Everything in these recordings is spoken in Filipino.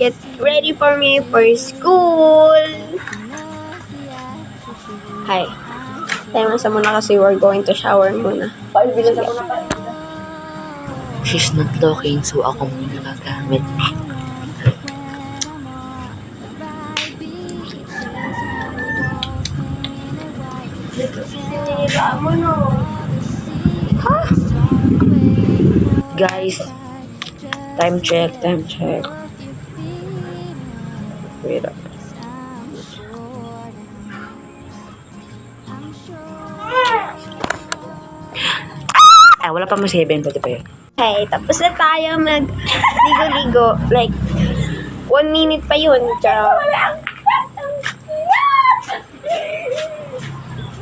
get ready for me for school. Hi. Tayo masa muna kasi we're going to shower muna. She's not looking, so ako muna gagamit. Guys, time check. Wait up. Wala pa mo 7, pwede pa yun. Okay, tapos na tayo mag-ligo-ligo. Like, 1 minute pa yun. Charot.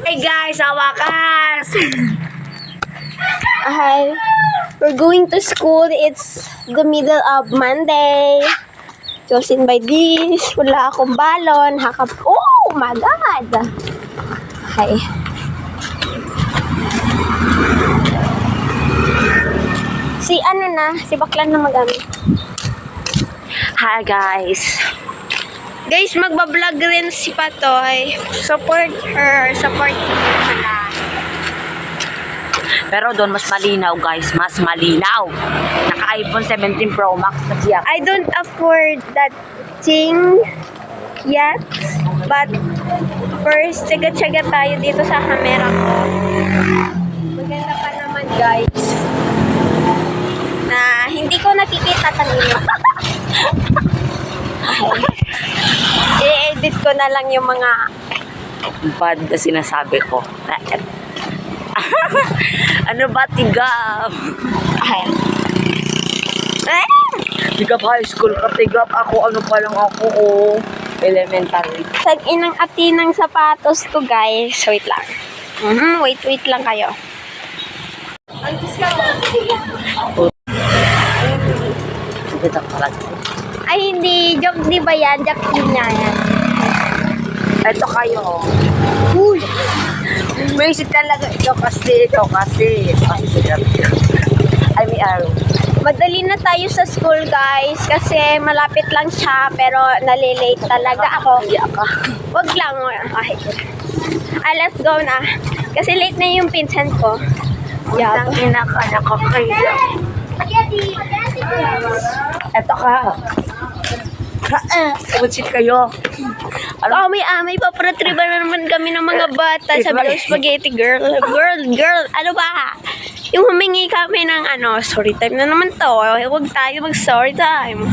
Hey guys, awakas! Hi. We're going to school. It's the middle of Monday. Chosen by this. Wala akong balon. Oh my God. Hi. Si Baklan na mag-ano. Hi guys. Guys, magbablog rin si Patoy. Support her. Support her na. Pero doon mas malinaw guys, mas malinaw. Naka-iPhone 17 Pro Max na siya. I don't afford that thing yet. But first, tsaga-tsaga tayo dito sa camera ko. Maganda pa naman guys. Na hindi ko nakikita kanina. Okay. I-edit ko na lang yung mga Bad na sinasabi ko. Ano ba, tigap? okay. Tigap high school ka, tigap. Ako, ano pa lang ako, elementary. Tag-inang atinang sapatos to guys. Wait lang. Wait lang kayo. Tigap pala. Ay, hindi. Joke di ba yan? Joke din niya yan. Ito kayo. Uy! Basic talaga. Ito kasi. Ay, may araw. Madali na tayo sa school guys. Kasi malapit lang siya. Pero nalilate talaga ako. Wag lang. Okay. Let's go na. Kasi late na yung pinsan ko. Yeah. Ang inakala ko kayo. Ito ka. Bullshit kayo. Oh, may papatriba na naman kami ng mga bata. Sabi ko, spaghetti girl. Girl. Ano ba? Yung humingi kami ng story time na naman to. Huwag tayo mag-story time.